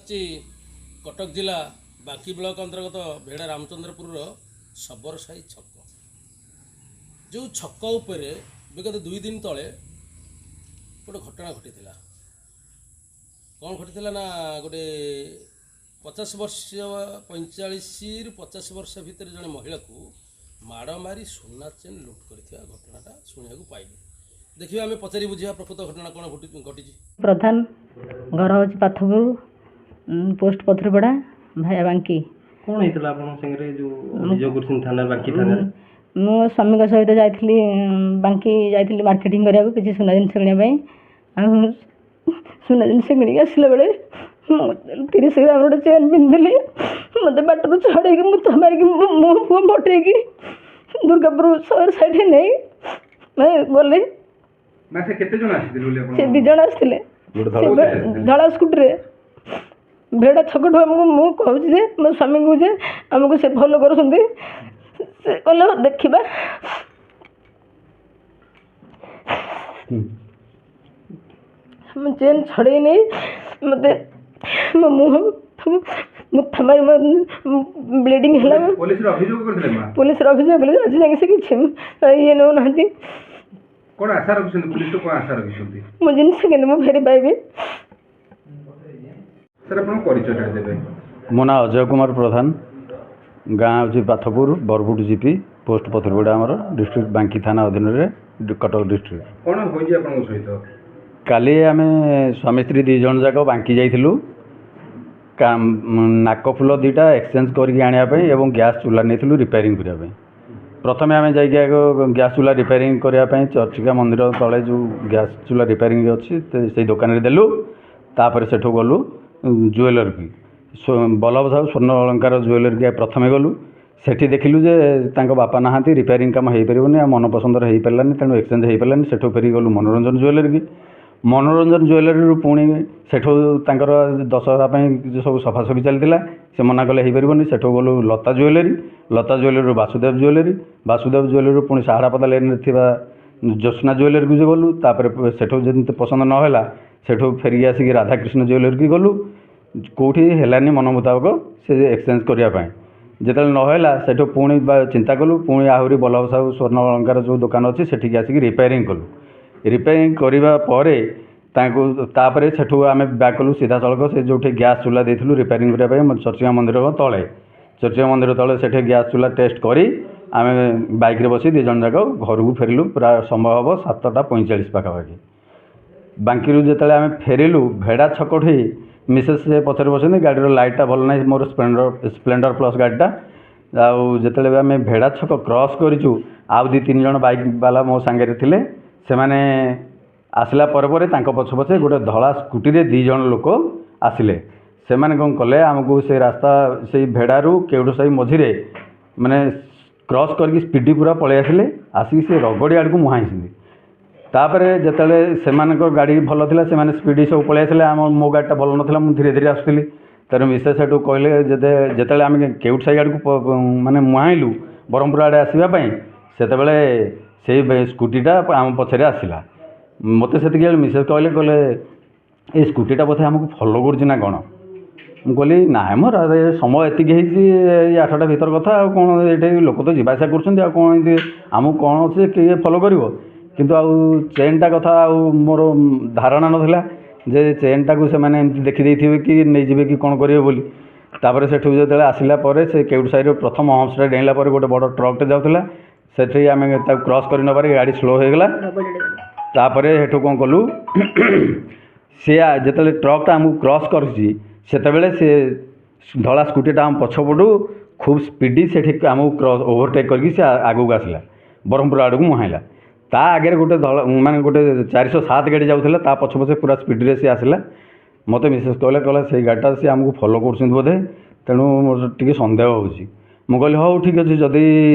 ଆସିଛି କଟକ ଜିଲ୍ଲା ବାଙ୍କି ବ୍ଲକ ଅନ୍ତର୍ଗତ ଭେଡ଼ା ରାମଚନ୍ଦ୍ରପୁରର ଶବର ସାହି ଛକ। ଯେଉଁ ଛକ ଉପରେ ବିଗତ 2 ଦିନ ତଳେ ଗୋଟେ ଘଟଣା ଘଟିଥିଲା। କ'ଣ ଘଟିଥିଲା ନା ଗୋଟେ 50 ବର୍ଷ 45ରୁ 50 ବର୍ଷ ଭିତରେ ଜଣେ ମହିଳାକୁ ମାଡ଼ ମାରି ସୁନା ଚେନ୍ ଲୁଟ୍ କରିଥିବା ଘଟଣାଟା ଶୁଣିବାକୁ ପାଇଲୁ। ଦେଖିବା ଆମେ ପଚାରି ବୁଝିବା ପ୍ରକୃତ ଘଟଣା କ'ଣ ଘଟିଛି। ପ୍ରଧାନ ଘର ହେଉଛି ପାଥପୁର, ପୋଷ୍ଟ ପଥରପଡ଼ା, ଭାୟା ବାଙ୍କି। କ'ଣ ହେଇଥିଲା ଆପଣଙ୍କ ସାଙ୍ଗରେ ଯେଉଁ ଅଭିଯୋଗ କରିଛନ୍ତି ଥାନା ବାଙ୍କି ଥାନାରେ? ମୁଁ ସ୍ୱାମୀଙ୍କ ସହିତ ଯାଇଥିଲି ବାଙ୍କି ଯାଇଥିଲି ମାର୍କେଟିଂ କରିବାକୁ କିଛି ସୁନା ଜିନିଷ କିଣିବା ପାଇଁ। ଆଉ ସୁନା ଜିନିଷ କିଣିକି ଆସିଲା ବେଳେ 30 ଗ୍ରାମ ଗୋଟେ ଚେନ୍ ପିନ୍ଧିଥିଲି। ମୋତେ ବାଟରୁ ଛଡ଼େଇକି ମୁଥ ମାରିକି ମୋ ପୁଅ ପଟେଇକି ଦୁର୍ଗାପୁର ସହର ସାଇଡ଼ରେ ନେଇ ଗଲେ। ସେ କେତେ ଜଣ ଆସିଥିଲେ? ସେ 2 ଜଣ ଆସିଥିଲେ ଧଳା ସ୍କୁଟିରେ। ଭେଡ଼ା ଛକଠୁ ଆମକୁ ମୁଁ କହୁଛି ଯେ ମୋ ସ୍ୱାମୀଙ୍କୁ ଯେ ଆମକୁ ସେ ଫଲୋ କରୁଛନ୍ତି। ସେ କହିଲେ ଦେଖିବା। ମୁଁ ଚେନ୍ ଛଡ଼େଇ ନେଇ ମୋତେ ମୋ ମୁହଁ ମୁଥା ମାରି ବ୍ଲିଡ଼ିଂ ହେଲା। ପୋଲିସରେ ଅଭିଯୋଗ କରିଥିଲେ? ପୋଲିସରେ ଅଭିଯୋଗ କଲେ ଆଜି ଯାଏଁ ସେ କିଛି ଇଏ ନେଉନାହାନ୍ତି। କ'ଣ ଆଶା ରଖିଛନ୍ତି? ପୋଲିସରୁ କ'ଣ ଆଶା ରଖିଛନ୍ତି? ମୋ ଜିନିଷ କିନ୍ତୁ ମୁଁ ଫେରି ପାଇବି। ସାର୍ ଆପଣ ପରିଚୟଟା ଦେବେ? ମୋ ନାଁ ଅଜୟ କୁମାର ପ୍ରଧାନ, ଗାଁ ହେଉଛି ପାଥପୁର, ବରପୁଟ ଜିପି, ପୋଷ୍ଟ ପଥରପଡ଼ା, ଆମର ଡିଷ୍ଟ୍ରିକ୍ଟ ବାଙ୍କି ଥାନା ଅଧୀନରେ କଟକ ଡିଷ୍ଟ୍ରିକ୍ଟ। କ'ଣ ହୋଇଛି ଆପଣଙ୍କ ସହିତ? କାଲି ଆମେ ସ୍ୱାମୀ ସ୍ତ୍ରୀ 2 ଜଣ ଯାକ ବାଙ୍କି ଯାଇଥିଲୁ ନାକ ଫୁଲ 2ଟା ଏକ୍ସଚେଞ୍ଜ କରିକି ଆଣିବା ପାଇଁ ଏବଂ ଗ୍ୟାସ୍ ଚୁଲା ନେଇଥିଲୁ ରିପେୟାରିଂ କରିବା ପାଇଁ। ପ୍ରଥମେ ଆମେ ଯାଇକି ଆଗ ଗ୍ୟାସ୍ ଚୁଲା ରିପେୟାରିଂ କରିବା ପାଇଁ ଚର୍ଚ୍ଚିକା ମନ୍ଦିର ତଳେ ଯେଉଁ ଗ୍ୟାସ୍ ଚୁଲା ରିପେୟାରିଂ ଅଛି ସେଇ ଦୋକାନରେ ଦେଲୁ। ତାପରେ ସେଠୁ ଗଲୁ ଜୁଏଲର୍କି, ବଲ୍ଲଭ ସାହୁ ସ୍ୱର୍ଣ୍ଣ ଅଳଙ୍କାର ଜୁଏଲର୍କି ପ୍ରଥମେ ଗଲୁ। ସେଠି ଦେଖିଲୁ ଯେ ତାଙ୍କ ବାପା ନାହାନ୍ତି, ରିପେୟାରିଂ କାମ ହୋଇପାରିବନି, ଆଉ ମନ ପସନ୍ଦର ହୋଇପାରିଲାନି, ତେଣୁ ଏକ୍ସଚେଞ୍ଜ ହୋଇପାରିଲାନି। ସେଠୁ ଫେରିକି ଗଲୁ ମନୋରଞ୍ଜନ ଜୁଏଲର୍କି। ମନୋରଞ୍ଜନ ଜୁଏଲରୀରୁ ପୁଣି ସେଠୁ ତାଙ୍କର ଦଶହରା ପାଇଁ ସବୁ ସଫାସଫି ଚାଲିଥିଲା, ସେ ମନା କଲେ ହୋଇପାରିବନି। ସେଠୁ ଗଲୁ ଲତା ଜୁଏଲରୀ, ଲତା ଜୁଏଲରୀରୁ ବାସୁଦେବ ଜୁଏଲରୀ, ବାସୁଦେବ ଜୁଏଲରୀରୁ ପୁଣି ସାହାଡ଼ାପଦା ଲାଇନ୍ରେ ଥିବା ଜ୍ୟୋତ୍ସ୍ନା ଜୁଏଲରୀକୁ ଯେ ଗଲୁ। ତାପରେ ସେଠୁ ଯେମିତି ପସନ୍ଦ ନ ହେଲା ସେଠୁ ଫେରିକି ଆସିକି ରାଧାକୃଷ୍ଣ ଜୁଏଲରୀକି ଗଲୁ। କେଉଁଠି ହେଲାନି ମନ ମୁତାବକ ସେ ଏକ୍ସଚେଞ୍ଜ କରିବା ପାଇଁ। ଯେତେବେଳେ ନ ହେଲା ସେଠୁ ପୁଣି ଚିନ୍ତା କଲୁ, ପୁଣି ଆହୁରି ବଲ୍ଲଭ ସାହୁ ସ୍ୱର୍ଣ୍ଣ ଅଳଙ୍କାର ଯେଉଁ ଦୋକାନ ଅଛି ସେଠିକି ଆସିକି ରିପେୟାରିଂ କଲୁ। ରିପେୟାରିଂ କରିବା ପରେ ତାପରେ ସେଠୁ ଆମେ ବ୍ୟାକ୍ କଲୁ ସିଧାସଳଖ ସେ ଯେଉଁଠି ଗ୍ୟାସ୍ ଚୁଲା ଦେଇଥିଲୁ ରିପେୟାରିଂ କରିବା ପାଇଁ ଚର୍ଚ୍ଚିକା ମନ୍ଦିର ତଳେ। ଚର୍ଚ୍ଚିକା ମନ୍ଦିର ତଳେ ସେଠି ଗ୍ୟାସ୍ ଚୁଲା ଟେଷ୍ଟ କରି ଆମେ ବାଇକ୍ରେ ବସି 2 ଜଣ ଯାକ ଘରକୁ ଫେରିଲୁ। ପ୍ରାୟ ସମୟ ହେବ 7:45 ପାଖାପାଖି। ବାଙ୍କିରୁ ଯେତେବେଳେ ଆମେ ଫେରିଲୁ ଭେଡ଼ା ଛକଠି ମିସେସ୍ ସେ ପଛରେ ବସନ୍ତି, ଗାଡ଼ିର ଲାଇଟ୍ଟା ଭଲ ନାହିଁ, ମୋର ସ୍ପ୍ଲେଣ୍ଡର ପ୍ଲସ୍ ଗାଡ଼ିଟା। ଆଉ ଯେତେବେଳେ ଆମେ ଭେଡ଼ା ଛକ କ୍ରସ୍ କରିଛୁ ଆଉ 2-3 ଜଣ ବାଇକ୍ ବାଲା ମୋ ସାଙ୍ଗରେ ଥିଲେ। ସେମାନେ ଆସିଲା ପରେ ପରେ ତାଙ୍କ ପଛେ ପଛେ ଗୋଟେ ଧଳା ସ୍କୁଟିରେ 2 ଜଣ ଲୋକ ଆସିଲେ। ସେମାନେ କ'ଣ କଲେ, ଆମକୁ ସେ ରାସ୍ତା ସେଇ ଭେଡ଼ାରୁ କେଉଁଠୁ ସାହି ମଝିରେ ମାନେ କ୍ରସ୍ କରିକି ସ୍ପିଡ଼ି ପୁରା ପଳେଇ ଆସିଲେ, ଆସିକି ସେ ରଗଡ଼ି ଆଡ଼କୁ ମୁହାଁଇଛନ୍ତି। ତାପରେ ଯେତେବେଳେ ସେମାନଙ୍କ ଗାଡ଼ି ଭଲ ଥିଲା ସେମାନେ ସ୍ପିଡ଼ି ସବୁ ପଳେଇ ଆସିଲେ, ମୋ ଗାଡ଼ିଟା ଭଲ ନଥିଲା, ମୁଁ ଧୀରେ ଧୀରେ ଆସୁଥିଲି। ତାର ମିସେସ୍ ସେଠୁ କହିଲେ ଯେତେବେଳେ ଆମେ କେଉଁଠୁ ସାହି ଆଡ଼କୁ ମାନେ ମୁହାଁଇଲୁ ବ୍ରହ୍ମପୁର ଆଡ଼େ ଆସିବା ପାଇଁ, ସେତେବେଳେ ସେଇ ସ୍କୁଟିଟା ଆମ ପଛରେ ଆସିଲା। ମୋତେ ସେତିକିବେଳେ ମିସେସ୍ କହିଲେ ଏଇ ସ୍କୁଟିଟା ବୋଧେ ଆମକୁ ଫଲୋ କରୁଛି ନା କ'ଣ। ମୁଁ କହିଲି ନାଇଁ ମ, ସମୟ ଏତିକି ହେଇଛି, ଏଇ 8ଟା ଭିତର କଥା, ଆଉ କ'ଣ ଏଇଠି ଲୋକ ତ ଯିବା ଆସିବା କରୁଛନ୍ତି, ଆଉ କ'ଣ ଏମିତି ଆମକୁ କ'ଣ ଅଛି କିଏ ଫଲୋ କରିବ। କିନ୍ତୁ ଆଉ ଚେନ୍ଟା କଥା ଆଉ ମୋର ଧାରଣା ନଥିଲା ଯେ ଚେନ୍ଟାକୁ ସେମାନେ ଏମିତି ଦେଖିଦେଇଥିବେ କି ନେଇଯିବେ କି କ'ଣ କରିବେ ବୋଲି। ତାପରେ ସେଠୁ ଯେତେବେଳେ ଆସିଲା ପରେ ସେ କେଉଁଠୁ ସାହିର ପ୍ରଥମ ହମ୍ପସଟା ଡେଇଁଲା ପରେ ଗୋଟେ ବଡ଼ ଟ୍ରକ୍ଟେ ଯାଉଥିଲା, ସେଠି ଆମେ ତାକୁ କ୍ରସ୍ କରି ନେବାରେ ଗାଡ଼ି ସ୍ଲୋ ହୋଇଗଲା। ତାପରେ ସେଠୁ କ'ଣ କଲୁ, ସିଏ ଯେତେବେଳେ ଟ୍ରକ୍ଟା ଆମକୁ କ୍ରସ୍ କରୁଛି ସେତେବେଳେ ସେ ଧଳା ସ୍କୁଟିଟା ଆମ ପଛପଟୁ ଖୁବ୍ ସ୍ପିଡ଼ି ସେଠି ଆମକୁ ଓଭରଟେକ୍ କରିକି ସେ ଆଗକୁ ଆସିଲା, ବ୍ରହ୍ମପୁର ଆଡ଼କୁ ମୁହାଁଇଲା। ତା ଆଗରେ ଗୋଟେ ମାନେ ଗୋଟେ 407 ଗାଡ଼ି ଯାଉଥିଲା, ତା ପଛ ପଛେ ପୁରା ସ୍ପିଡ଼ରେ ସେ ଆସିଲା। ମୋତେ ମିସେସ୍ କହିଲା ସେଇ ଗାଡ଼ିଟା ସେ ଆମକୁ ଫଲୋ କରୁଛନ୍ତି ବୋଧେ, ତେଣୁ ମୋର ଟିକେ ସନ୍ଦେହ ହେଉଛି। ମୁଁ କହିଲି ହଉ ଠିକ୍ ଅଛି, ଯଦି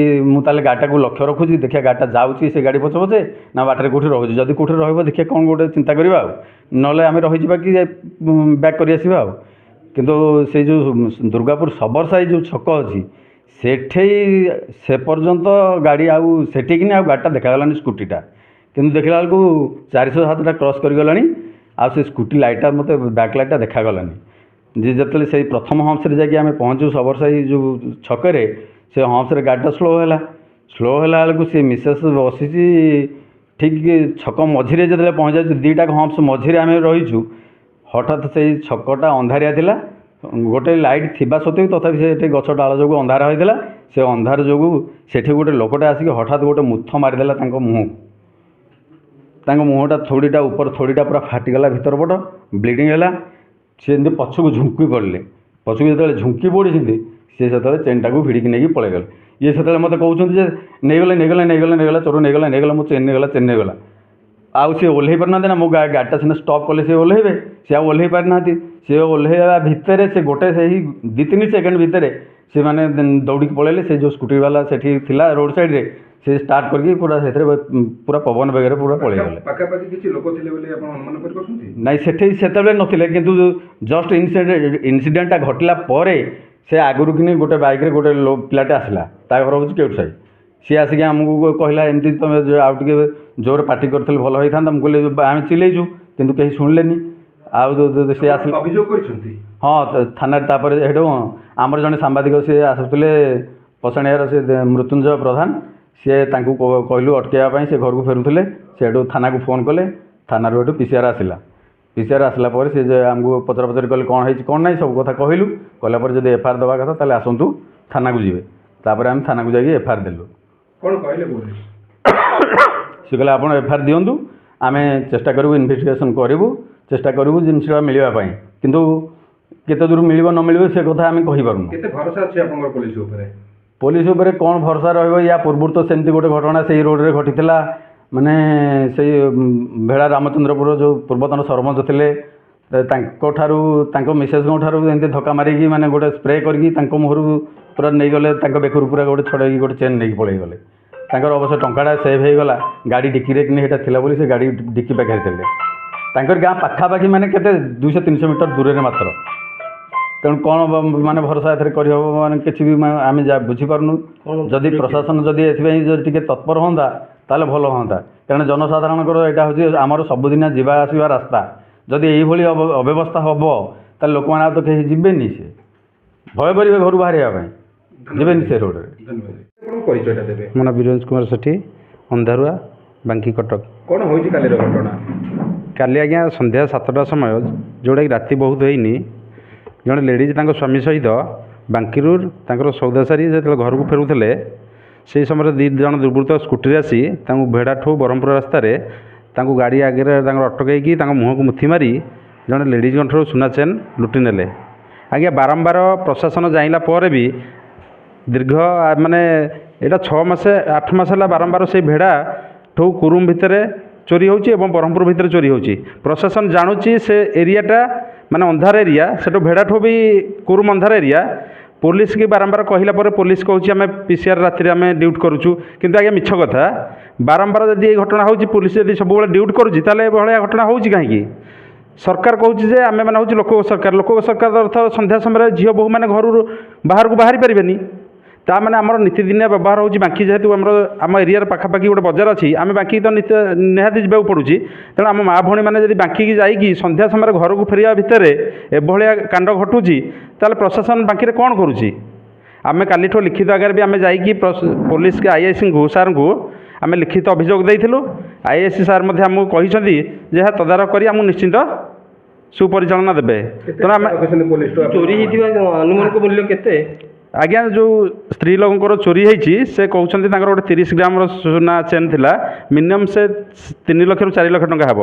ମୁଁ ତାହେଲେ ଗାଡ଼ିଟାକୁ ଲକ୍ଷ୍ୟ ରଖୁଛି, ଦେଖିବା ଗାଡ଼ିଟା ଯାଉଛି ସେ ଗାଡ଼ି ପଛେ ପଛେ ନା ବାଟରେ କେଉଁଠି ରହୁଛି। ଯଦି କେଉଁଠି ରହିବ ଦେଖିବା କ'ଣ ଗୋଟେ ଚିନ୍ତା କରିବା, ଆଉ ନହେଲେ ଆମେ ରହିଯିବା କି ବ୍ୟାକ୍ କରି ଆସିବା ଆଉ। କିନ୍ତୁ ସେଇ ଯେଉଁ ଦୁର୍ଗାପୁର ଶବର ସାହି ଯେଉଁ ଛକ ଅଛି ସେଠି ସେ ପର୍ଯ୍ୟନ୍ତ ଗାଡ଼ି ଆଉ ସେଠିକିନି ଆଉ ଗାଡ଼ିଟା ଦେଖାଗଲାନି ସ୍କୁଟିଟା। କିନ୍ତୁ ଦେଖିଲା ବେଳକୁ 407ଟା କ୍ରସ୍ କରିଗଲାଣି, ଆଉ ସେ ସ୍କୁଟି ଲାଇଟ୍ଟା ମୋତେ ବ୍ୟାକ୍ ଲାଇଟ୍ଟା ଦେଖାଗଲାନି। ଯେ ଯେତେବେଳେ ସେଇ ପ୍ରଥମ ହମ୍ପସରେ ଯାଇକି ଆମେ ପହଞ୍ଚୁ ସବରସାହି ଯେଉଁ ଛକରେ, ସେ ହମ୍ପସରେ ଗାଡ଼ିଟା ସ୍ଲୋ ହେଲା ବେଳକୁ ସେ ମିସେସ୍ ବସିଛି ଠିକ୍ ଛକ ମଝିରେ ଯେତେବେଳେ ପହଞ୍ଚାଛୁ, ଦୁଇଟା ହମ୍ପସ ମଝିରେ ଆମେ ରହିଛୁ, ହଠାତ୍ ସେଇ ଛକଟା ଅନ୍ଧାରିଆ ଥିଲା, ଗୋଟେ ଲାଇଟ୍ ଥିବା ସତ୍ତ୍ୱେ ତଥାପି ସେଠି ଗଛ ଡାଳ ଯୋଗୁଁ ଅନ୍ଧାର ହୋଇଥିଲା। ସେ ଅନ୍ଧାର ଯୋଗୁଁ ସେଠି ଗୋଟେ ଲୋକଟା ଆସିକି ହଠାତ୍ ଗୋଟେ ମୁଥ ମାରିଦେଲା ତାଙ୍କ ମୁହଁକୁ। ତାଙ୍କ ମୁହଁଟା ଥୋଡ଼ିଟା ଉପର ଥୋଡ଼ିଟା ପୁରା ଫାଟିଗଲା ଭିତର ପଟ, ବ୍ଲିଡ଼ିଂ ହେଲା। ସେ ଏମିତି ପଛକୁ ଝୁଙ୍କି ପଡ଼ିଲେ। ପଛକୁ ଯେତେବେଳେ ଝୁଙ୍କି ପଡ଼ିଛନ୍ତି, ସେ ସେତେବେଳେ ଚେନ୍ଟାକୁ ଭିଡ଼ିକି ନେଇକି ପଳେଇଗଲେ। ଇଏ ସେତେବେଳେ ମୋତେ କହୁଛନ୍ତି ଯେ ନେଇଗଲେ ଚୋର ନେଇଗଲା, ମୋ ଚେନ୍ ନେଇଗଲା। ଆଉ ସେ ଓହ୍ଲେଇ ପାରୁନାହାନ୍ତି ନା, ମୋ ଗାଡ଼ିଟା ସିନା ଷ୍ଟପ୍ କଲେ ସେ ଓହ୍ଲେଇବେ, ସେ ଆଉ ଓହ୍ଲେଇ ପାରିନାହାନ୍ତି। ସେ ଓହ୍ଲେଇବା ଭିତରେ ସେ ଗୋଟେ ସେଇ 2-3 ସେକେଣ୍ଡ ଭିତରେ ସେମାନେ ଦୌଡ଼ିକି ପଳେଇଲେ। ସେ ଯେଉଁ ସ୍କୁଟି ବାଲା ସେଠି ଥିଲା ରୋଡ଼ ସାଇଡ଼ରେ, ସେ ଷ୍ଟାର୍ଟ କରିକି ପୁରା ସେଥିରେ ପୁରା ପବନ ବେଗରେ ପୁରା ପଳେଇଗଲେ। ପାଖାପାଖି କିଛି ଲୋକ ଥିଲେ ବୋଲି ଆପଣ ଅନୁମାନ କରିପାରୁଛନ୍ତି? ନାଇଁ, ସେଠି ସେତେବେଳେ ନଥିଲେ, କିନ୍ତୁ ଜଷ୍ଟ ଇନସିଡେଣ୍ଟଟା ଘଟିଲା ପରେ ସେ ଆଗରୁ କିନି ଗୋଟେ ବାଇକ୍ରେ ଗୋଟେ ପିଲାଟେ ଆସିଲା, ତା ଘର ହେଉଛି କେଉଟ ସାହି। ସିଏ ଆସିକି ଆମକୁ କହିଲା, ଏମିତି ତୁମେ ଆଉ ଟିକେ ଜୋରରେ ପାଟି କରିଥିଲେ ଭଲ ହେଇଥାନ୍ତା। ମୁଁ କହିଲି ଆମେ ଚିଲେଇଛୁ କିନ୍ତୁ କେହି ଶୁଣିଲେନି। ଆଉ ସେ ଆସିଲେ ଅଭିଯୋଗ କରିଛନ୍ତି? ହଁ, ଥାନାରେ। ତାପରେ ସେଠୁ ଆମର ଜଣେ ସାମ୍ବାଦିକ ସିଏ ଆସୁଥିଲେ, ପସାଣିଆର ସେ ମୃତ୍ୟୁଞ୍ଜୟ ପ୍ରଧାନ, ସିଏ ତାଙ୍କୁ କହିଲୁ ଅଟକାଇବା ପାଇଁ। ସେ ଘରକୁ ଫେରୁଥିଲେ, ସେଠୁ ଥାନାକୁ ଫୋନ୍ କଲେ। ଥାନାରୁ ସେଠୁ PCR ଆସିଲା। PCR ଆସିଲା ପରେ ସେ ଯେ ଆମକୁ ପଚରାପଚରି କଲେ କ'ଣ ହେଇଛି କ'ଣ ନାହିଁ, ସବୁ କଥା କହିଲୁ। କହିଲା ପରେ ଯଦି FIR ଦେବା କଥା ତାହେଲେ ଆସନ୍ତୁ ଥାନାକୁ ଯିବେ। ତାପରେ ଆମେ ଥାନାକୁ ଯାଇକି FIR ଦେଲୁ। କ'ଣ କହିଲେ ପୋଲିସ? ସେ କହିଲେ ଆପଣ FIR ଦିଅନ୍ତୁ, ଆମେ ଚେଷ୍ଟା କରିବୁ, ଇନଭେଷ୍ଟିଗେସନ୍ କରିବୁ, ଚେଷ୍ଟା କରିବୁ ଜିନିଷଟା ମିଳିବା ପାଇଁ। କିନ୍ତୁ କେତେ ଦୂର ମିଳିବ ନ ମିଳିବ ସେ କଥା ଆମେ କହିପାରୁନୁ। କେତେ ଭରସା ଅଛି ଆପଣଙ୍କର ପୋଲିସ ଉପରେ? ପୋଲିସ ଉପରେ କ'ଣ ଭରସା ରହିବ? ୟା ପୂର୍ବରୁ ତ ସେମିତି ଗୋଟେ ଘଟଣା ସେଇ ରୋଡ଼ରେ ଘଟିଥିଲା। ମାନେ ସେଇ ଭେଡ଼ା ରାମଚନ୍ଦ୍ରପୁର ଯେଉଁ ପୂର୍ବତନ ସରପଞ୍ଚ ଥିଲେ, ତାଙ୍କଠାରୁ ତାଙ୍କ ମିସେସ୍ଙ୍କ ଠାରୁ ଏମିତି ଧକ୍କା ମାରିକି ମାନେ ଗୋଟେ ସ୍ପ୍ରେ କରିକି ତାଙ୍କ ମୁହଁରୁ ପୁରା ନେଇଗଲେ, ତାଙ୍କ ବେକରୁ ପୁରା ଗୋଟେ ଛଡ଼େଇକି ଗୋଟେ ଚେନ୍ ନେଇକି ପଳେଇଗଲେ। ତାଙ୍କର ଅବଶ୍ୟ ଟଙ୍କାଟା ସେଭ୍ ହେଇଗଲା, ଗାଡ଼ି ଡିକିରେ କିନି ସେଇଟା ଥିଲା ବୋଲି ସେ ଗାଡ଼ି ଡିକି ପାଖରେ ଥିଲେ। ତାଙ୍କର ଗାଁ ପାଖାପାଖି ମାନେ କେତେ 200-300 ମିଟର ଦୂରରେ ମାତ୍ର। ତେଣୁ କ'ଣ ମାନେ ଭରସା ଏଥିରେ କରିହେବ? ମାନେ କିଛି ବି ଆମେ ବୁଝିପାରୁନୁ। ଯଦି ପ୍ରଶାସନ ଯଦି ଏଥିପାଇଁ ଯଦି ଟିକେ ତତ୍ପର ହୁଅନ୍ତା ତାହେଲେ ଭଲ ହୁଅନ୍ତା। କାରଣ ଜନସାଧାରଣଙ୍କର ଏଇଟା ହେଉଛି ଆମର ସବୁଦିନିଆ ଯିବା ଆସିବା ରାସ୍ତା। ଯଦି ଏଇଭଳି ଅବ୍ୟବସ୍ଥା ହେବ ତାହେଲେ ଲୋକମାନେ ଆଉ ତ କେହି ଯିବେନି, ସେ ଭୟ କରିବେ ଘରୁ ବାହାରିବା ପାଇଁ, ଯିବେନି ସେ ରୋଡ଼ରେ। ଆପଣଙ୍କ ପରିଚୟଟା ଦେବେ? ମୋ ନାଁ ବିରଞ୍ଜ କୁମାର ସେଠୀ, ଅନ୍ଧାରୁଆ, ବାଙ୍କି, କଟକ। କ'ଣ ହୋଇଛି କାଲିର ଘଟଣା? କାଲି ଆଜ୍ଞା ସନ୍ଧ୍ୟା 7ଟା ସମୟ, ଯେଉଁଟାକି ରାତି ବହୁତ ହେଇନି, ଜଣେ ଲେଡ଼ିଜ୍ ତାଙ୍କ ସ୍ୱାମୀ ସହିତ ବାଙ୍କିରୁ ତାଙ୍କର ସଉଦା ସାରି ଯେତେବେଳେ ଘରକୁ ଫେରୁଥିଲେ, ସେହି ସମୟରେ 2 ଜଣ ଦୁର୍ବୃତ୍ତ ସ୍କୁଟିରେ ଆସି ତାଙ୍କୁ ଭେଡ଼ାଠୁ ବ୍ରହ୍ମପୁର ରାସ୍ତାରେ ତାଙ୍କୁ ଗାଡ଼ି ଆଗରେ ତାଙ୍କର ଅଟକାଇକି ତାଙ୍କ ମୁହଁକୁ ମୁଥି ମାରି ଜଣେ ଲେଡ଼ିଜ୍ଙ୍କ ଠାରୁ ସୁନା ଚେନ୍ ଲୁଟି ନେଲେ। ଆଜ୍ଞା ବାରମ୍ବାର ପ୍ରଶାସନ ଜାଣିଲା ପରେ ବି ଦୀର୍ଘ ମାନେ ଏଇଟା 6 ମାସ 8 ମାସ ହେଲା ବାରମ୍ବାର ସେଇ ଭେଡ଼ାଠୁ କୁରୁମ ଭିତରେ ଚୋରି ହେଉଛି ଏବଂ ବ୍ରହ୍ମପୁର ଭିତରେ ଚୋରି ହେଉଛି। ପ୍ରଶାସନ ଜାଣୁଛି ସେ ଏରିଆଟା ମାନେ ଅନ୍ଧାର ଏରିଆ, ସେଠୁ ଭେଡ଼ାଠୁ ବି କୁରୁମ ଅନ୍ଧାର ଏରିଆ। ପୋଲିସ କି ବାରମ୍ବାର କହିଲା ପରେ ପୋଲିସ କହୁଛି ଆମେ PCR ରାତିରେ ଆମେ ଡ୍ୟୁଟି କରୁଛୁ, କିନ୍ତୁ ଆଜ୍ଞା ମିଛ କଥା। ବାରମ୍ବାର ଯଦି ଏଇ ଘଟଣା ହେଉଛି, ପୋଲିସ ଯଦି ସବୁବେଳେ ଡ୍ୟୁଟି କରୁଛି, ତାହେଲେ ଏଭଳିଆ ଘଟଣା ହେଉଛି କାହିଁକି? ସରକାର କହୁଛି ଯେ ଆମେମାନେ ହେଉଛି ଲୋକ ସରକାର। ଲୋକ ସରକାର ଅର୍ଥ ସନ୍ଧ୍ୟା ସମୟରେ ଝିଅ ବୋହୂମାନେ ଘରୁ ବାହାରକୁ ବାହାରି ପାରିବେନି। ତାମାନେ ଆମର ନୀତିଦିନିଆ ବ୍ୟବହାର ହେଉଛି ବାଙ୍କି, ଯେହେତୁ ଆମ ଏରିଆର ପାଖାପାଖି ଗୋଟେ ବଜାର ଅଛି, ଆମେ ବାଙ୍କି ତ ନିହାତି ଯିବାକୁ ପଡ଼ୁଛି। ତେଣୁ ଆମ ମା' ଭଉଣୀମାନେ ଯଦି ବାଙ୍କିକି ଯାଇକି ସନ୍ଧ୍ୟା ସମୟରେ ଘରକୁ ଫେରିବା ଭିତରେ ଏଭଳିଆ କାଣ୍ଡ ଘଟୁଛି, ତାହେଲେ ପ୍ରଶାସନ ବାଙ୍କିରେ କ'ଣ କରୁଛି? ଆମେ କାଲିଠୁ ଲିଖିତ ଆକାରରେ ବି ଆମେ ଯାଇକି ପୋଲିସ IASଙ୍କୁ ସାର୍ଙ୍କୁ ଆମେ ଲିଖିତ ଅଭିଯୋଗ ଦେଇଥିଲୁ। IAS ସାର୍ ମଧ୍ୟ ଆମକୁ କହିଛନ୍ତି ଯେ ଏହା ତଦାରଖ କରି ଆମକୁ ନିଶ୍ଚିନ୍ତ ସୁପରିଚାଳନା ଦେବେ। ତେଣୁ ଆମେ ଚୋରି ହେଇଥିବା ଅନୁମାନକ ମୂଲ୍ୟ କେତେ? ଆଜ୍ଞା ଯେଉଁ ସ୍ତ୍ରୀ ଲୋକଙ୍କର ଚୋରି ହେଇଛି, ସେ କହୁଛନ୍ତି ତାଙ୍କର ଗୋଟେ 30 ଗ୍ରାମର ସୁନା ଚେନ୍ ଥିଲା, ମିନିମମ୍ ସେ 3 ଲକ୍ଷରୁ 4 ଲକ୍ଷ ଟଙ୍କା ହେବ।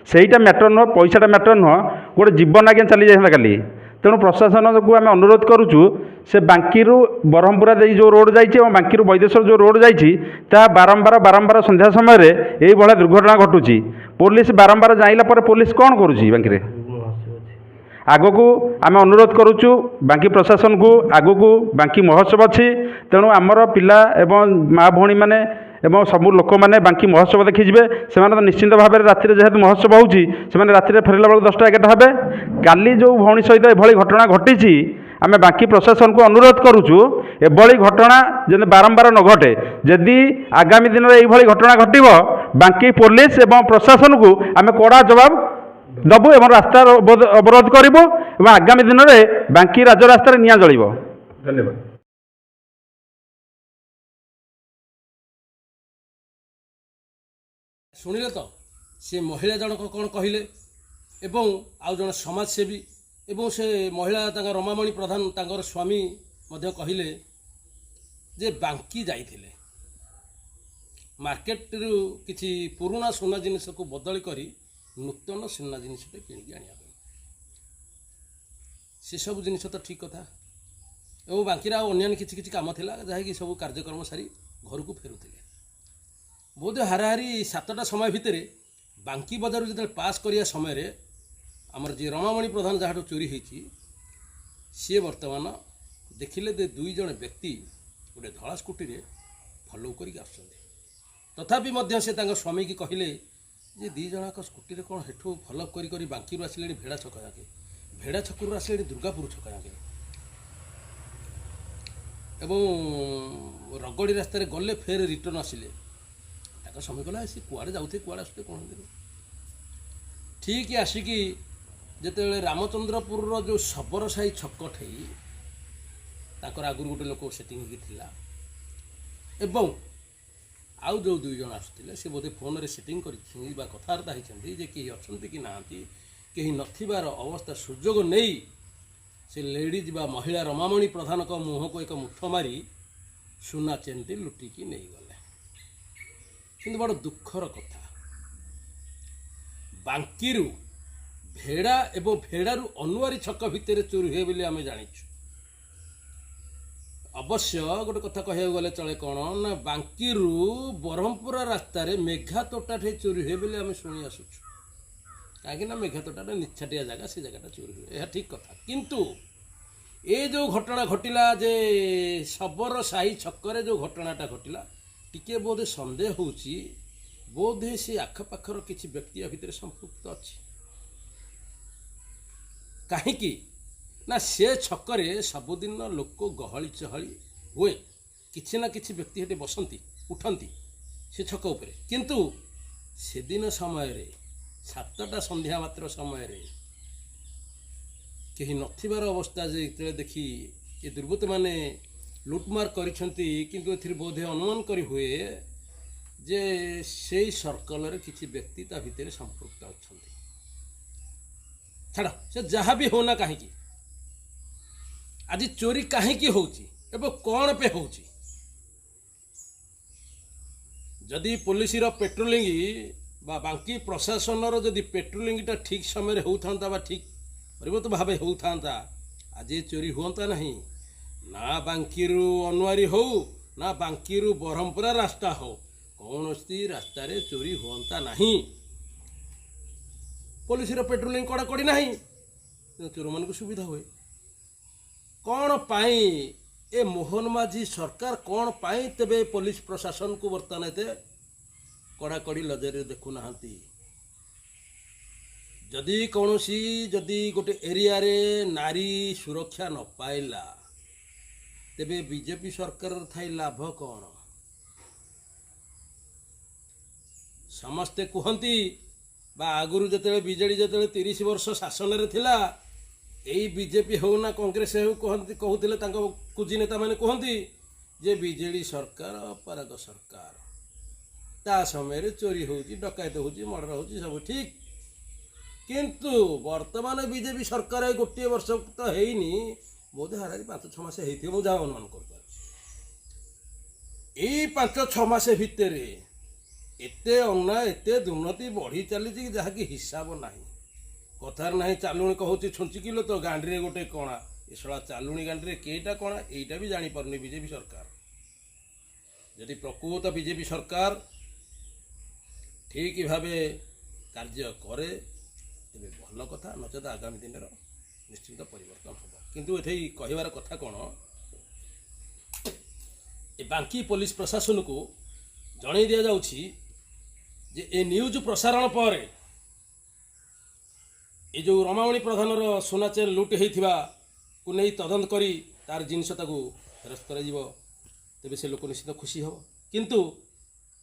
ସେଇଟା ମ୍ୟାଟର ନୁହଁ, ପଇସାଟା ମ୍ୟାଟର ନୁହଁ, ଗୋଟେ ଜୀବନ ଆଜ୍ଞା ଚାଲିଯାଇଥାନ୍ତା କାଲି। ତେଣୁ ପ୍ରଶାସନକୁ ଆମେ ଅନୁରୋଧ କରୁଛୁ, ସେ ବାଙ୍କିରୁ ବ୍ରହ୍ମପୁରା ଦେଇ ଯେଉଁ ରୋଡ଼ ଯାଇଛି ଏବଂ ବାଙ୍କିରୁ ବୈଦେଶ୍ୱର ଯେଉଁ ରୋଡ଼ ଯାଇଛି, ତାହା ବାରମ୍ବାର ସନ୍ଧ୍ୟା ସମୟରେ ଏଇଭଳିଆ ଦୁର୍ଘଟଣା ଘଟୁଛି। ପୋଲିସ ବାରମ୍ବାର ଜାଣିଲା ପରେ ପୋଲିସ କ'ଣ କରୁଛି ବାଙ୍କିରେ? ଆଗକୁ ଆମେ ଅନୁରୋଧ କରୁଛୁ ବାଙ୍କି ପ୍ରଶାସନକୁ, ଆଗକୁ ବାଙ୍କି ମହୋତ୍ସବ ଅଛି, ତେଣୁ ଆମର ପିଲା ଏବଂ ମା' ଭଉଣୀମାନେ ଏବଂ ସବୁ ଲୋକମାନେ ବାଙ୍କି ମହୋତ୍ସବ ଦେଖି ଯିବେ। ସେମାନେ ତ ନିଶ୍ଚିନ୍ତ ଭାବରେ ରାତିରେ ଯେହେତୁ ମହୋତ୍ସବ ହେଉଛି, ସେମାନେ ରାତିରେ ଫେରିଲା ବେଳକୁ 10ଟା 11ଟା ହେବେ। କାଲି ଯେଉଁ ଭଉଣୀ ସହିତ ଏଭଳି ଘଟଣା ଘଟିଛି, ଆମେ ବାଙ୍କି ପ୍ରଶାସନକୁ ଅନୁରୋଧ କରୁଛୁ ଏଭଳି ଘଟଣା ଯେମିତି ବାରମ୍ବାର ନ ଘଟେ। ଯଦି ଆଗାମୀ ଦିନରେ ଏଇଭଳି ଘଟଣା ଘଟିବ, ବାଙ୍କି ପୋଲିସ ଏବଂ ପ୍ରଶାସନକୁ ଆମେ କଡ଼ା ଜବାବ ଦେବୁ ଏବଂ ରାସ୍ତା ଅବରୋଧ କରିବୁ ଏବଂ ଆଗାମୀ ଦିନରେ ବାଙ୍କି ରାଜରାସ୍ତାରେ ନିଆଁ ଜଳିବ। ଧନ୍ୟବାଦ। ଶୁଣିଲେ ତ ସେ ମହିଳା ଜଣକ କ'ଣ କହିଲେ ଏବଂ ଆଉ ଜଣେ ସମାଜସେବୀ ଏବଂ ସେ ମହିଳା ତାଙ୍କ ରମାମଣି ପ୍ରଧାନ ତାଙ୍କର ସ୍ୱାମୀ ମଧ୍ୟ କହିଲେ ଯେ ବାଙ୍କି ଯାଇଥିଲେ ମାର୍କେଟରୁ କିଛି ପୁରୁଣା ସୁନା ଜିନିଷକୁ ବଦଳି କରି ନୂତନ ସୁନା ଜିନିଷଟେ କିଣିକି ଆଣିବା ପାଇଁ। ସେସବୁ ଜିନିଷ ତ ଠିକ୍ କଥା ଏବଂ ବାଙ୍କିରେ ଆଉ ଅନ୍ୟାନ୍ୟ କିଛି କିଛି କାମ ଥିଲା ଯାହାକି ସବୁ କାର୍ଯ୍ୟକ୍ରମ ସାରି ଘରକୁ ଫେରୁଥିଲେ। ବୋଧ ହାରାହାରି 7ଟା ସମୟ ଭିତରେ ବାଙ୍କି ବଜାରରୁ ଯେତେବେଳେ ପାସ୍ କରିବା ସମୟରେ ଆମର ଯିଏ ରମାମଣି ପ୍ରଧାନ ଯାହାଠୁ ଚୋରି ହେଇଛି ସିଏ ବର୍ତ୍ତମାନ ଦେଖିଲେ ଯେ 2 ଜଣ ବ୍ୟକ୍ତି ଗୋଟେ ଧଳା ସ୍କୁଟିରେ ଫଲୋ କରିକି ଆସୁଛନ୍ତି। ତଥାପି ମଧ୍ୟ ସେ ତାଙ୍କ ସ୍ୱାମୀକି କହିଲେ ଯେ 2 ଜଣଙ୍କ ସ୍କୁଟିରେ କ'ଣ ହେଠୁ ଫଲୋ କରି କରି ବାଙ୍କିରୁ ଆସିଲେଣି ଭେଡ଼ା ଛକ ଯାକେ, ଭେଡ଼ା ଛକରୁ ଆସିଲେଣି ଦୁର୍ଗାପୁର ଛକ ଯାକେ ଏବଂ ରଗଡ଼ି ରାସ୍ତାରେ ଗଲେ ଫେର ରିଟର୍ନ ଆସିଲେ। ତାଙ୍କ ସ୍ୱାମୀ କହିଲା ସେ କୁଆଡ଼େ ଯାଉଥିବେ କୁଆଡ଼େ ଆସୁଥିବେ କ'ଣ ହେଇଥିବ। ଠିକ୍ ଆସିକି ଯେତେବେଳେ ରାମଚନ୍ଦ୍ରପୁରର ଯେଉଁ ଶବର ସାହି ଛକ ଠେଇ ତାଙ୍କର ଆଗରୁ ଗୋଟେ ଲୋକ ସେଟିଂ ହେଇକି ଥିଲା ଏବଂ ଆଉ ଯେଉଁ 2 ଜଣ ଆସୁଥିଲେ ସେ ବୋଧେ ଫୋନ୍ରେ ସେଟିଂ କରିଛନ୍ତି ବା କଥାବାର୍ତ୍ତା ହେଇଛନ୍ତି ଯେ କେହି ଅଛନ୍ତି କି ନାହାନ୍ତି, କେହି ନଥିବାର ଅବସ୍ଥା ସୁଯୋଗ ନେଇ ସେ ଲେଡ଼ିଜ୍ ବା ମହିଳା ରମାମଣି ପ୍ରଧାନଙ୍କ ମୁହଁକୁ ଏକ ମୁଠ ମାରି ସୁନା ଚେନ୍ଟି ଲୁଟିକି ନେଇଗଲେ। କିନ୍ତୁ ବଡ଼ ଦୁଃଖର କଥା ବାଙ୍କିରୁ ଭେଡ଼ା ଏବଂ ଭେଡ଼ାରୁ ଅନୁଆରୀ ଛକ ଭିତରେ ଚୋରି ହୁଏ ବୋଲି ଆମେ ଜାଣିଛୁ। ଅବଶ୍ୟ ଗୋଟେ କଥା କହିବାକୁ ଗଲେ ଚଳେ କ'ଣ ନା ବାଙ୍କିରୁ ବ୍ରହ୍ମପୁରା ରାସ୍ତାରେ ମେଘାତୋଟାଠେ ଚୋରି ହୁଏ ବୋଲି ଆମେ ଶୁଣି ଆସୁଛୁ। କାହିଁକିନା ମେଘାତୋଟାଟା ନିଛାଟିଆ ଜାଗା, ସେ ଜାଗାଟା ଚୋରି ହୁଏ, ଏହା ଠିକ୍ କଥା। କିନ୍ତୁ ଏ ଯେଉଁ ଘଟଣା ଘଟିଲା ଯେ ଶବର ସାହି ଛକରେ ଯେଉଁ ଘଟଣାଟା ଘଟିଲା ଟିକେ ବୋଧେ ସନ୍ଦେହ ହେଉଛି ବୋଧେ ସେ ଆଖପାଖର କିଛି ବ୍ୟକ୍ତି ଆ ଭିତରେ ସମ୍ପୃକ୍ତ ଅଛି। କାହିଁକି ନା ସେ ଛକରେ ସବୁଦିନ ଲୋକ ଗହଳି ଚହଳି ହୁଏ, କିଛି ନା କିଛି ବ୍ୟକ୍ତି ସେଠି ବସନ୍ତି ଉଠନ୍ତି ସେ ଛକ ଉପରେ। କିନ୍ତୁ ସେଦିନ ସମୟରେ 7ଟା ସନ୍ଧ୍ୟା ମାତ୍ର ସମୟରେ କେହି ନଥିବାର ଅବସ୍ଥା ଯେତେବେଳେ ଦେଖି ଏ ଦୁର୍ବୃତ୍ତମାନେ ଲୁଟମାର କରିଛନ୍ତି। କିନ୍ତୁ ଏଥିରେ ବୋଧେ ଅନୁମାନ କରି ହୁଏ ଯେ ସେଇ ସର୍କଲରେ କିଛି ବ୍ୟକ୍ତି ତା ଭିତରେ ସମ୍ପୃକ୍ତ ଅଛନ୍ତି। ଛାଡ଼ ସେ ଯାହା ବି ହେଉନା କାହିଁକି ଆଜି ଚୋରି କାହିଁକି ହେଉଛି ଏବଂ କ'ଣ ପାଇଁ ହେଉଛି। ଯଦି ପୋଲିସର ପେଟ୍ରୋଲିଂ ବା ବାଙ୍କି ପ୍ରଶାସନର ଯଦି ପେଟ୍ରୋଲିଂଟା ଠିକ୍ ସମୟରେ ହେଉଥାନ୍ତା ବା ଠିକ୍ ପରିବର୍ତ୍ତ ଭାବେ ହେଉଥାନ୍ତା ଆଜି ଚୋରି ହୁଅନ୍ତା ନାହିଁ। ନା ବାଙ୍କିରୁ ଅନୁଆରୀ ହେଉ ନା ବାଙ୍କିରୁ ବ୍ରହ୍ମପୁରା ରାସ୍ତା ହେଉ କୌଣସି ରାସ୍ତାରେ ଚୋରି ହୁଅନ୍ତା ନାହିଁ। ପୋଲିସର ପେଟ୍ରୋଲିଂ କଡ଼ାକଡ଼ି ନାହିଁ, ଚୋରମାନଙ୍କୁ ସୁବିଧା ହୁଏ। କ'ଣ ପାଇଁ ଏ ମୋହନ ମାଝୀ ସରକାର କ'ଣ ପାଇଁ ତେବେ ପୋଲିସ ପ୍ରଶାସନକୁ ବର୍ତ୍ତମାନ ଏତେ କଡ଼ାକଡ଼ି ନଜରରେ ଦେଖୁନାହାନ୍ତି। ଯଦି ଗୋଟେ ଏରିଆରେ ନାରୀ ସୁରକ୍ଷା ନ ପାଇଲା ତେବେ ବିଜେପି ସରକାରର ଥାଇ ଲାଭ କ'ଣ। ସମସ୍ତେ କୁହନ୍ତି ବା ଆଗରୁ ଯେତେବେଳେ ବିଜେଡ଼ି ଯେତେବେଳେ 30 ବର୍ଷ ଶାସନରେ ଥିଲା ଏଇ ବିଜେପି ହେଉ ନା କଂଗ୍ରେସ ହେଉ କହୁଥିଲେ ତାଙ୍କ କୁଜି ନେତାମାନେ କୁହନ୍ତି ଯେ ବିଜେଡ଼ି ସରକାର ଅପାରଗ ସରକାର, ତା ସମୟରେ ଚୋରି ହେଉଛି, ଡକାୟତ ହେଉଛି, ମର୍ଡର ହେଉଛି, ସବୁ ଠିକ୍। କିନ୍ତୁ ବର୍ତ୍ତମାନ ବିଜେପି ସରକାର ଗୋଟିଏ ବର୍ଷ ତ ହେଇନି, ବୋଧେ ହାରାହାରି 5-6 ମାସ ହେଇଥିବ ମୁଁ ଯାହା ଅନୁମାନ କରିପାରୁଛି। ଏଇ 5-6 ମାସ ଭିତରେ ଏତେ ଅନ୍ୟାୟ ଏତେ ଦୁର୍ନୀତି ବଢ଼ି ଚାଲିଛି ଯାହାକି ହିସାବ ନାହିଁ। କଥାରେ ନାହିଁ ଚାଲୁଣି କହୁଛି ଛୁଞ୍ଚିକିଲୋ ତ ଗାଣ୍ଡିରେ ଗୋଟେ କଣା, ଏ ଶଳା ଚାଲୁଣି ଗାଣ୍ଡିରେ କେଇଟା କଣା ଏଇଟା ବି ଜାଣିପାରୁନି ବିଜେପି ସରକାର। ଯଦି ପ୍ରକୃତ ବିଜେପି ସରକାର ଠିକ୍ ଭାବେ କାର୍ଯ୍ୟ କରେ ତେବେ ଭଲ କଥା, ନଚେତ ଆଗାମୀ ଦିନର ନିଶ୍ଚିନ୍ତ ପରିବର୍ତ୍ତନ ହେବ। କିନ୍ତୁ ଏଠି କହିବାର କଥା କ'ଣ ଏ ବାଙ୍କି ପୋଲିସ ପ୍ରଶାସନକୁ ଜଣାଇ ଦିଆଯାଉଛି ଯେ ଏ ନ୍ୟୁଜ୍ ପ୍ରସାରଣ ପରେ ଏ ଯେଉଁ ରମାମଣି ପ୍ରଧାନର ସୁନା ଚେନ୍ ଲୁଟ୍ ହେଇଥିବାକୁ ନେଇ ତଦନ୍ତ କରି ତାର ଜିନିଷ ତାକୁ ଫେରସ୍ତ କରାଯିବ, ତେବେ ସେ ଲୋକ ନିଶ୍ଚିତ ଖୁସି ହେବ। କିନ୍ତୁ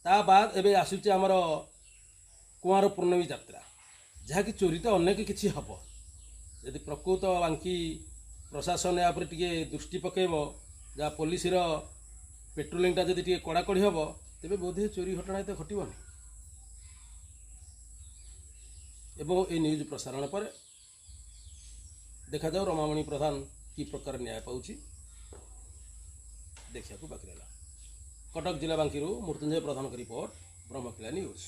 ତା ବାଦ ଏବେ ଆସୁଛି ଆମର କୁଆଁର ପୂର୍ଣ୍ଣମୀ ଯାତ୍ରା, ଯାହାକି ଚୋରି ତ ଅନେକ କିଛି ହେବ। ଯଦି ପ୍ରକୃତ ବାଙ୍କି ପ୍ରଶାସନ ଏହା ଉପରେ ଟିକେ ଦୃଷ୍ଟି ପକାଇବ, ଯାହା ପୋଲିସର ପେଟ୍ରୋଲିଂଟା ଯଦି ଟିକେ କଡ଼ାକଡ଼ି ହେବ, ତେବେ ବୋଧହୁଏ ଚୋରି ଘଟଣା ଏତେ ଘଟିବନି। ଏବଂ এই ନ୍ୟୁଜ୍ ପ୍ରସାରଣ ପରେ ଦେଖାଯାଉ ରମାମଣି ପ୍ରଧାନ କି ପ୍ରକାର ନ୍ୟାୟ ପାଉଛି, ଦେଖିବାକୁ ବାକି ରହିଲା। କଟକ ଜିଲ୍ଲା ବାଙ୍କିରୁ ମୃତ୍ୟୁଞ୍ଜୟ ପ୍ରଧାନଙ୍କ ରିପୋର୍ଟ, ବ୍ରହ୍ମକିଳା ନ୍ୟୁଜ୍।